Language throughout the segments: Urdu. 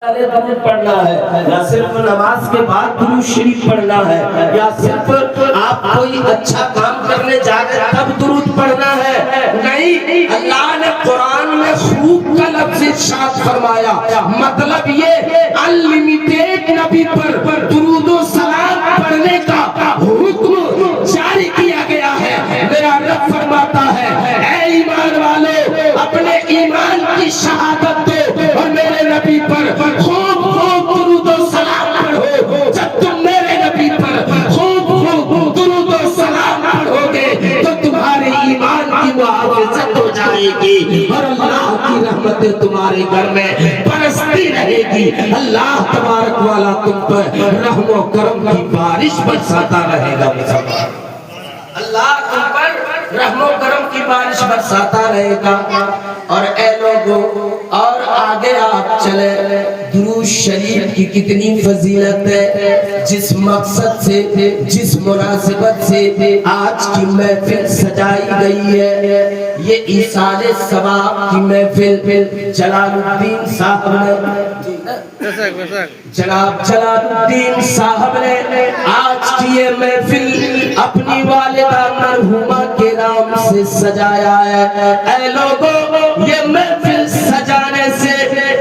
درود پڑھنا ہے یا صرف نماز کے بعد درود شریف پڑھنا ہے یا صرف آپ کوئی اچھا کام کرنے جا رہے تب درود پڑھنا ہے؟ نہیں، اللہ نے قرآن میں خوب کا لفظ ارشاد فرمایا، مطلب یہ انلیمیٹڈ نبی پر درود و سلام پڑھنے کا حکم جاری کیا گیا ہے۔ میرا رب فرماتا ہے اے ایمان والو اپنے ایمان کی شہادت دو اور میرے نبی پر خوب خوب درود و سلام پڑھو۔ جب تم میرے نبی پر خوب خوب درود و سلام پڑھو گے تو تمہارے ایمان کی محافظت ہو جائے گی اور اللہ کی رحمت تمہارے گھر میں برستی رہے گی۔ اللہ تبارک والا تم پر رحم و کرم کی بارش برساتا رہے گا۔ اللہ تم پر رحم و کرم کی بارش برساتا رہے گا۔ اور اے لوگوں اور آگے آپ چلے، درود شریف کی کتنی فضیلت ہے، جس مقصد سے جس مناسبت سے آج کی محفل سجائی گئی ہے، یہ ایصال ثواب کی محفل جلال الدین صاحب نے جناب جلال الدین صاحب نے آج کی یہ محفل اپنی والدہ مرحومہ کے نام سے سجایا ہے۔ اے لوگوں یہ محفل سجانے سے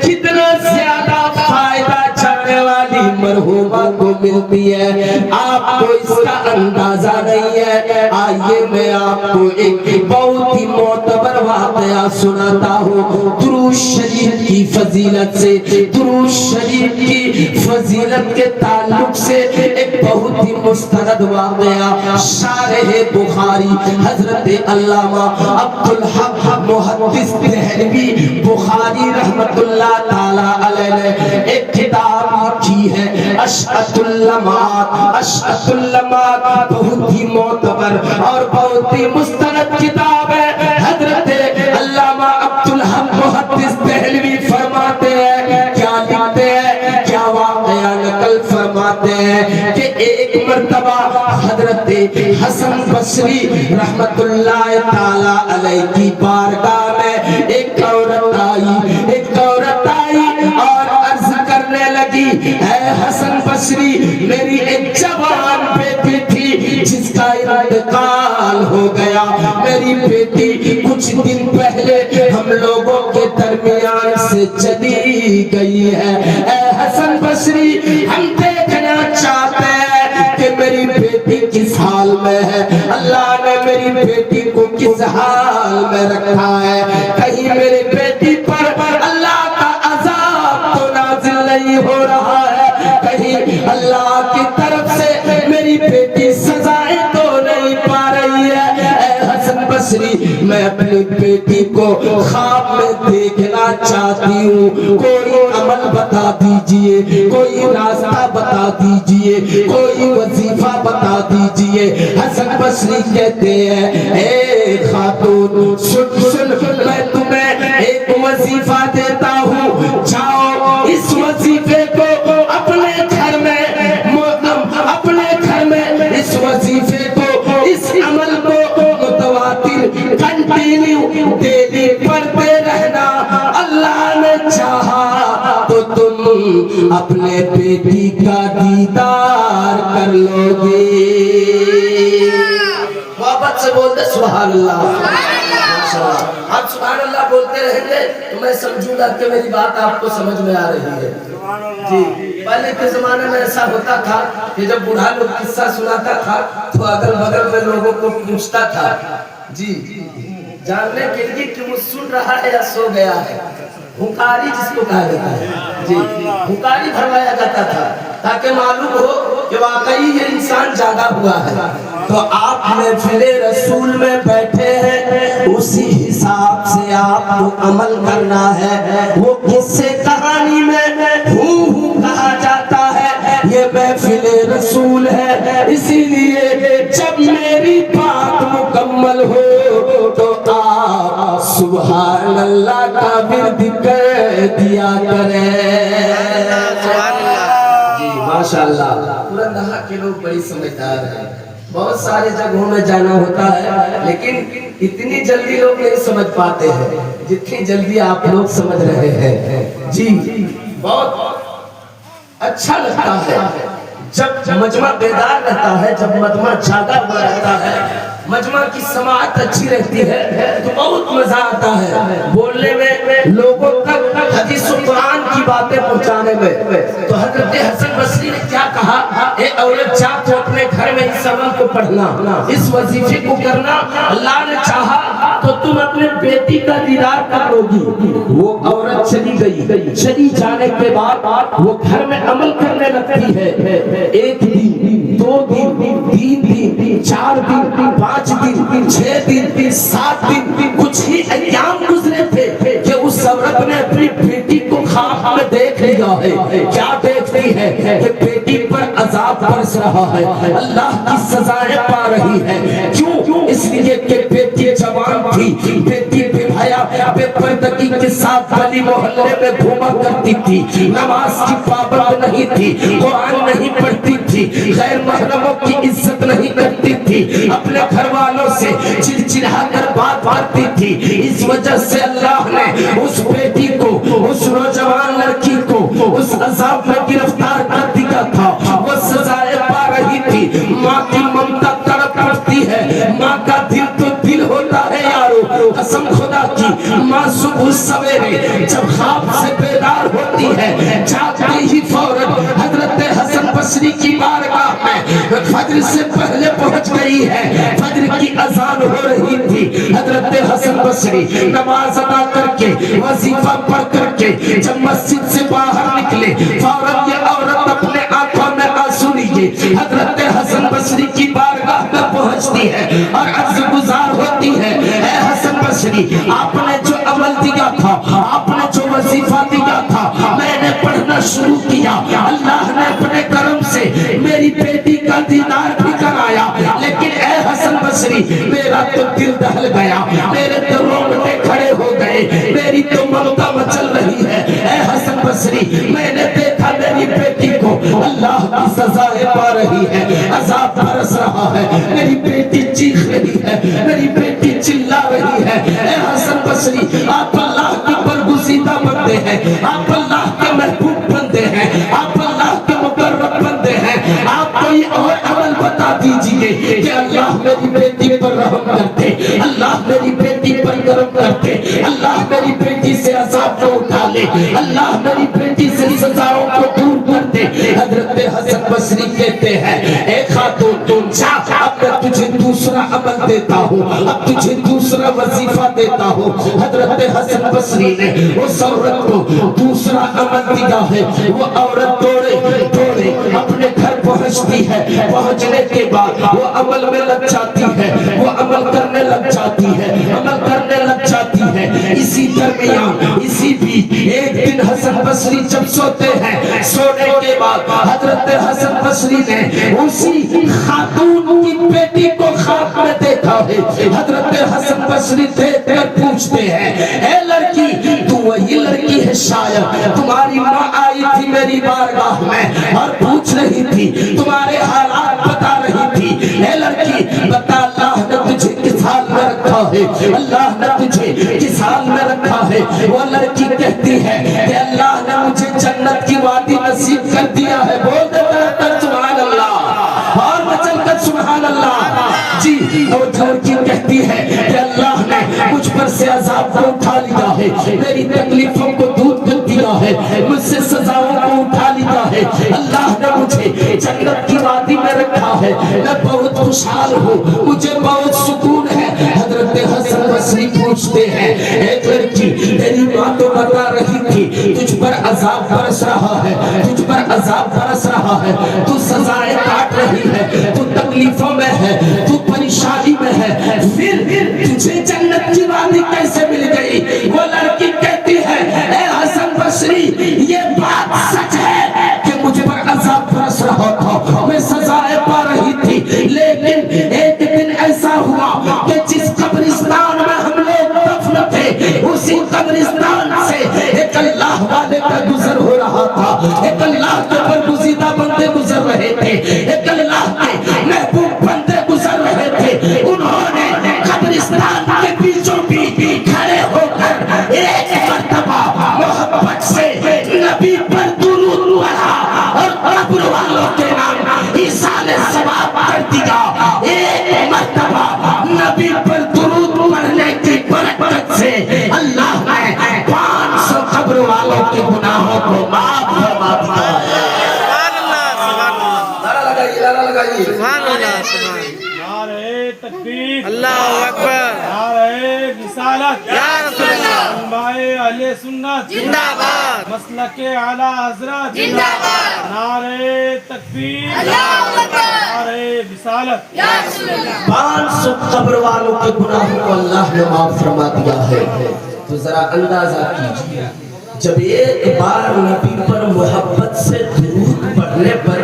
کتنا زیادہ فائدہ چاہنے والی مرحومہ کو ملتی ہے آپ کو اس کا اندازہ نہیں ہے۔ آئیے میں آپ کو ایک بہت ہی معتبر واقعہ سناتا ہوں درود شریف کی فضیلت سے۔ درود شریف کی فضیلت کے تعلق سے ایک بہت ہی مستند واقعہ شارح بخاری حضرت علامہ عبدالحق محدث دہلوی بخاری رحمت اللہ تعالی علیہ نے ایک کتاب لکھی ہے اشعت اللمعات۔ اشعت اللمعات بہت ہی معتبر اور بہت ہی مستند کتاب ہے۔ حضرت علامہ عبدالحق محدث دہلوی فرماتے ہیں، کیا لکھتے ہیں، کیا واقعہ نقل فرماتے ہیں کہ ایک مرتبہ حضرت حسن بصری رحمت اللہ تعالی علیہ کی بارگاہ میں ایک عورت آئی اور عرض کرنے لگی، اے حسن بصری میری ایک جوان بیٹی تھی جس کا انتقال ہو گیا، میری بیٹی کچھ دن پہلے ہم لوگوں کے درمیان سے چلی گئی ہے۔ اے حسن بصری ہم دیکھنا چاہتے ہیں کہ میری بیٹی کس حال میں ہے، اللہ نے میری بیٹی کو کس حال میں رکھا ہے، کہیں میری بیٹی پر اللہ کا عذاب تو نازل نہیں ہو رہا ہے، کہیں اللہ کی طرف سے میری بیٹی سزائیں تو نہیں پا رہی ہے۔ اے حسن بصری میں اپنی بیٹی کو خواب میں دیکھنا چاہتی ہوں، کوئی عمل بتا دیجئے، کوئی راستہ بتا دیجئے، کوئی وظیفہ بتا دیجئے۔ حسن بصری کہتے ہیں اے خاتون سن میں تمہیں ایک وظیفہ دیتا ہوں، جاؤ اس وظیفے کو اپنے گھر میں اس وظیفے کو اس عمل کو متواتر کنٹینیو ڈیلی پڑھتے رہنا، اللہ نے چاہا تو تم اپنے بیٹی کا دیدار کر لو گے۔ محبت سے بولتے سبحان اللہ۔ آپ سبحان اللہ بولتے رہیں گے تو میں سمجھوں گا کہ میری بات آپ کو سمجھ میں آ رہی ہے۔ جی پہلے کے زمانے میں ایسا ہوتا تھا کہ جب بوڑھا لوگ قصہ سناتا تھا تو اگل بغل میں لوگوں کو پوچھتا تھا جی جاننے کے لیے کہ وہ سن رہا ہے یا سو گیا ہے، ہنکاری جس کو کہا جاتا ہے، جی ہنکاری بھروایا جاتا تھا تاکہ معلوم ہو کہ واقعی یہ انسان جاگا ہوا ہے۔ تو آپ محفل رسول میں بیٹھے ہیں، اسی حساب سے آپ کو عمل کرنا ہے۔ وہ قصے کہانی میں ہوں کہا جاتا ہے، یہ محفل رسول ہے، اسی لیے جب میری بات مکمل ہو تو آپ سبحان اللہ کا ورد کر دیا کریں۔ جی ماشاءاللہ پورا نہا کے لوگ بڑی سمجھدار ہیں، بہت سارے جگہوں میں جانا ہوتا ہے لیکن اتنی جلدی لوگ نہیں سمجھ پاتے ہیں جتنی جلدی آپ لوگ سمجھ رہے ہیں۔ جی بہت اچھا لگتا ہے جب مجمع بیدار رہتا ہے، جب مجمع جاگا ہوا رہتا ہے، مجمع کی سماعت اچھی رہتی ہے تو بہت مزہ آتا ہے بولنے میں، لوگوں تک حدیث و قرآن کی باتیں پہنچانے میں۔ تو حضرت حسن بصری نے کیا کہا، اے عورت جا تو اپنے گھر میں اس عمل کو پڑھنا، اس وظیفے کو کرنا، اللہ نے چاہا تو تم اپنے بیٹی کا دیدار کر لو گی۔ وہ عورت چلی گئی، چلی جانے کے بعد وہ گھر میں عمل کرنے لگتی ہے۔ ایک دن، دو دن، تین دن، چار دن، 5 دن، 6 دن، 7 دن، کچھ ہی ایام گزرے تھے کہ اس عورت نے اپنی بیٹی کو خواب میں دیکھ لیا ہے۔ کیا دیکھتی ہے کہ بیٹی پر عذاب برس رہا ہے، اللہ کی سزائیں پا رہی ہے۔ کیوں؟ اس لیے کہ بیٹی جوان تھی، بیٹی بے حیا بے پردگی کے ساتھ گلی محلے میں گھوما کرتی تھی، نماز کی پابند نہیں تھی، قرآن نہیں پڑھتی تھی، غیر محرموں کی عزت نہیں کرتی تھی، اپنے گھر والوں سے چڑچڑا کر بات کرتی تھی۔ اس وجہ سے اللہ نے اس بیٹی کو، اس نوجوان لڑکی کو اس عذاب میں گرفتار کر دیا تھا۔ وہ سزائیں پا رہی تھی، ماں کی ممتا تڑپ اٹھتی ہے، ماں کا دل تو دل ہوتا ہے یارو، قسم خدا کی ماں صبح سویرے جب خواب سے بیدار ہوتی ہے، جاگتے ہی فوراً حضرت حسن بصری کی بارگاہ میں فجر سے پہلے پہنچ گئی ہے۔ فجر کی اذان ہو رہی تھی، حضرت حسن بصری نماز ادا کر کے، وظیفہ پڑھ کر کے جب مسجد سے باہر نکلے، فوراً یہ عورت اپنے آنکھوں میں آنسو لیے حضرت حسن بصری کی بارگاہ میں پہنچتی ہے اور عرض گزار ہوتی ہے، اے حسن بصری، آپ نے جو عمل دیا تھا، آپ نے جو وظیفہ دیا تھا، میں نے پڑھنا شروع کیا، اللہ نے اپنے کرم سے میری بیٹی کا دیدار بھی کرایا، لیکن اے حسن بصری میرا تو دل دہل گیا، میرے تو رونگٹے کھڑے ہو گئے، میری تو ممتا مچل رہی ہے۔ اے حسن بصری میں نے دیکھا میری بیٹی کو اللہ کی سزائیں پا رہی ہے، عذاب برس رہا ہے، میری بیٹی چیخ رہی ہے، میری بیٹی چلا رہی ہے۔ اے حسن بصری آپ اللہ کی برگزیدہ بندے ہیں، آپ اللہ کے محبوب بندے ہیں، آپ اللہ کے مقرب بندے ہیں، آپ کوئی اور عمل بتا دیجئے کہ اللہ میری بیٹی پر رحم کرتے، اللہ میری بیٹی پر کرم کرتے، اللہ میری بیٹی سے عذاب کو اٹھا لے، اللہ میری بیٹی سے سزاؤں کو دور کر دے۔ حضرت حسن بصری کہتے ہیں، اے خاتون جا، اب میں تجھے دوسرا عمل دیتا ہوں، اب تجھے دوسرا وظیفہ دیتا ہوں۔ حضرت حسن بصری نے اس عورت کو دوسرا عمل دیا ہے۔ وہ عورت دوڑے دوڑے اپنے گھر پہنچتی ہے، پہنچنے کے بعد وہ عمل میں لگ جاتی ہے، وہ عمل کرنے لگ جاتی ہے، عمل کرنے لگ جاتی ہے۔ اسی درمیان اسی بیچ ایک دن حسن بصری جب سوتے ہیں، سونے کے بعد حضرت حسن بصری نے اسی خاتون کی بیٹی کو خواب میں دیکھا ہے۔ حضرت حسن بصری دیکھ کر پوچھتے ہیں، اے لڑکی تو وہی لڑکی ہے شاید، تمہاری ماں آئی تھی میری بارگاہ میں اور پوچھ رہی تھی، تمہارے حالات بتا رہی تھی، اے لڑکی بتا اللہ نے تجھے کس حال میں رکھا ہے، اللہ نے تجھے کس حال میں رکھا ہے۔ وہ لڑکی کہتی ہے کہ اللہ نے مجھے جنت کی وادی نصیب کر دیا ہے۔ بول دے سبحان اللہ اور مچل کر سبحان اللہ۔ جی وہ لڑکی کہتی ہے کہ اللہ نے مجھ پر سے عذاب کو اٹھا لیا ہے، میری تکلیفوں کو دور کر دیا ہے، مجھ سے سزاؤں کو اٹھا لیا ہے، اللہ نے مجھے جنت کی وادی میں رکھا ہے، میں بہت خوشحال ہوں، مجھے بہت سکون ہے۔ حضرت حسن بصری پوچھتے ہیں، ایک لڑکی تیری ماں تو بتا رہی تھی تجھ پر عذاب برس رہا ہے، تجھ پر عذاب برس رہا ہے، تو سزائیں کاٹ رہی ہے، تو تکلیفوں میں ہے، تو پریشانی میں ہے، پھر تجھے جنت کی وادی کیسے مل گئی؟ وہ لڑکی کہتی ہے، اے حسن بصری یہ بات سچ ہے کہ مجھ پر عذاب برس رہا تھا، میں سزائیں پا رہی تھی، لیکن ایک دن ایسا ہوا کہ جس قبرستان میں ہم لوگ دفن تھے اسی قبرستان سے ایک اللہ والے کا گزر ہو رہا تھا، ایک اللہ کے برگزیدہ بندے گزر رہے تھے، ایک اللہ کے محبوب بندے گزر رہے تھے۔ انہوں نے قبرستان کے بیچوں بیچ کھڑے ہو کر ایک مرتبہ محبت سے نبی پر درود پڑھا اور قبر والوں کے نام ایصال ثواب کر دیا۔ ایک مرتبہ نبی پر درود پڑھنے کی برکت سے اللہ نے 500 قبر والوں کے گناہوں کو معاف فرما دیا ہے۔ نعرہ تکبیر، اللہ اکبر، نعرہ رسالت، یا رسول اللہ، علماء اہل سنت زندہ باد، مسلک اعلیٰ حضرت زندہ باد، نعرہ تکبیر، اللہ اکبر، نعرہ رسالت۔ یا رسول اللہ۔ 500 قبر والوں کے گناہوں کو اللہ نے معاف فرما دیا ہے۔ تو ذرا اندازہ کیجئے، جب ایک بار نبی پر محبت سے درود پڑھنے پر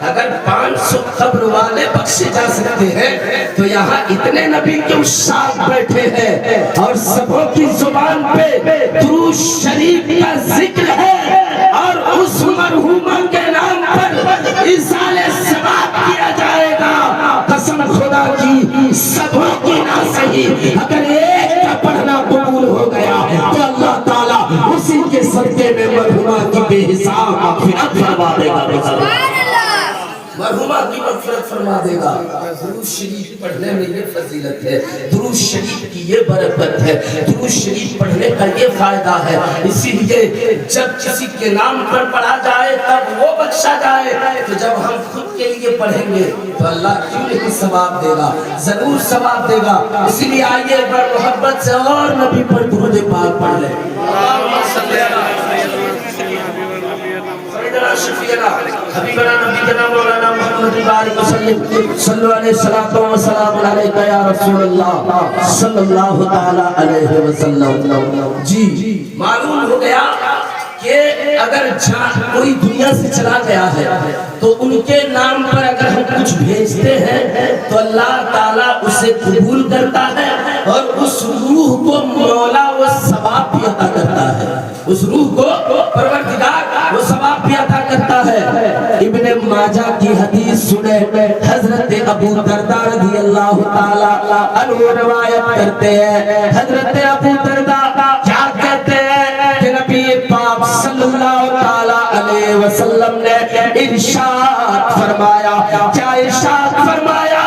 اگر 500 قبر والے بخشے جا سکتے ہیں تو یہاں اتنے نبی کے اشاق بیٹھے ہیں اور سبوں کی زبان پہ درود شریف کا ذکر ہے اور اس مرحومہ کے نام پر ایصال ثواب کیا جائے گا۔ قسم خدا کی سبوں کی نہ صحیح اگر ایک کا پڑھنا قبول ہو گیا تو اللہ تعالیٰ اسی کے صدقے میں مرحومہ کی بے حساب مغفرت فرما دے گا۔ مرحومہ کی مغفرت فرما دے گا۔ درود شریف پڑھنے میں یہ فضیلت ہے، درود شریف کی یہ برکت ہے، درود شریف پڑھنے کا یہ فائدہ ہے۔ اسی لیے جب کسی کے نام پر پڑھا جائے تب وہ بخشا جائے، تو جب ہم خود کے لیے پڑھیں گے تو اللہ کیوں نہیں ثواب دے گا، ضرور ثواب دے گا۔ اسی لیے آئیے ایک بار محبت سے اور نبی پر درود پاک پڑھ لیں۔ شفیعنا حبیبنا نبینا مولانا محمد بارک وسلم صلو علیہ الصلوۃ والسلام علیک یا رسول اللہ صلی اللہ تعالی علیہ وسلم۔ جی معلوم ہو گیا کہ اگر کوئی دنیا سے چلا گیا ہے تو ان کے نام پر اگر ہم کچھ بھیجتے ہیں تو اللہ تعالیٰ اسے قبول کرتا ہے اور اس روح کو مولا وہ ثواب بھی عطا کرتا ہے، اس روح کو پروردگار وہ ثواب بھی عطا کرتا ہے۔ ابن ماجہ کی حدیث سنے، حضرت ابو درداء رضی اللہ تعالی عنہ روایت کرتے ہیں، حضرت ابو درداء کیا کہتے ہیں کہ نبی پاک صلی اللہ تعالی علیہ وسلم نے ارشاد فرمایا، کیا ارشاد فرمایا؟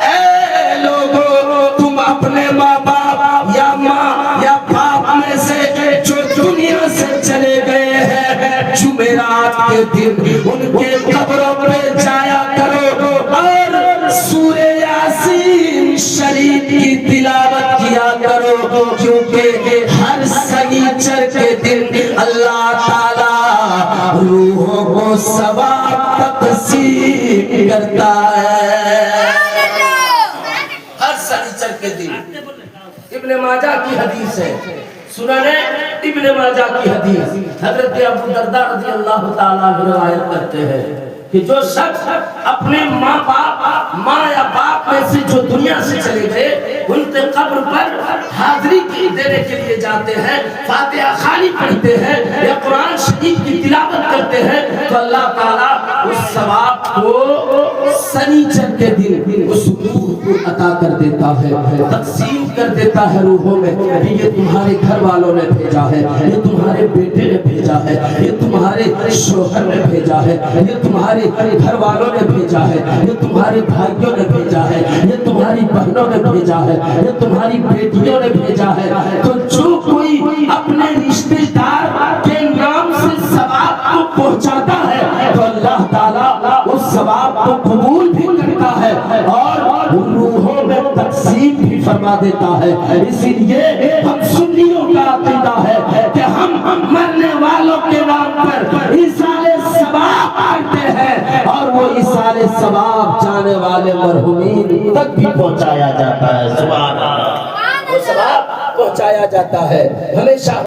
اے لوگو تم اپنے ماں باپ یا ماں یا باپ میں سے جو دنیا سے چلے گئے ہیں جمعرات کے دن ان کے قبروں پہ جایا کرو اور سورہ یاسین شریف کی تلاوت کیا کرو، کیونکہ ہر سنیچر کے دن اللہ تعالیٰ روحوں کو ثواب تقسیم کرتا ہے۔ ہر سنیچر کے دن ابن ماجہ کی حدیث ہے، سنن ابن ماجہ کی حدیث، حضرت ابو درداء رضی اللہ تعالیٰ عنہ روایت کرتے ہیں کہ جو شخص اپنے ماں یا باپ میں سے جو دنیا سے چلے گئے ان کے قبر پر حاضری دینے کے لیے جاتے ہیں، فاتحہ خوانی پڑھتے ہیں یا قرآن شریف کی تلاوت کرتے ہیں تو اللہ تعالیٰ اس ثواب کو سنیچر کے دن اس روح کو عطا کر دیتا ہے، تقسیم کر دیتا ہے روحوں میں۔ یہ تمہارے گھر والوں نے بھیجا ہے، یہ تمہارے بیٹے نے بھیجا ہے، یہ تمہارے شوہر نے بھیجا ہے، یہ تمہارے گھر والوں نے بھیجا ہے، یہ تمہارے بھائیوں نے بھیجا ہے، یہ تمہاری بہنوں نے بھیجا ہے، یہ تمہاری بیٹیوں نے بھیجا ہے۔ تو جو کوئی اپنے رشتہ دار کے نام سے ثواب کو پہنچاتا ہے تو اللہ تعالیٰ اس ثواب کو قبول بھی کرتا ہے اور روحوں میں تقسیم بھی فرما دیتا ہے۔ اسی لیے ہم سنیوں کا عقیدہ ہے کہ ہم مرنے والوں کے نام پر ایصال ثواب کرتے ہیں اور وہ ایصال ثواب جانے والے مرحومین تک بھی پہنچایا جاتا ہے۔ سبحان اللہ، وہ ثواب پہنچایا جاتا ہے ہمیشہ۔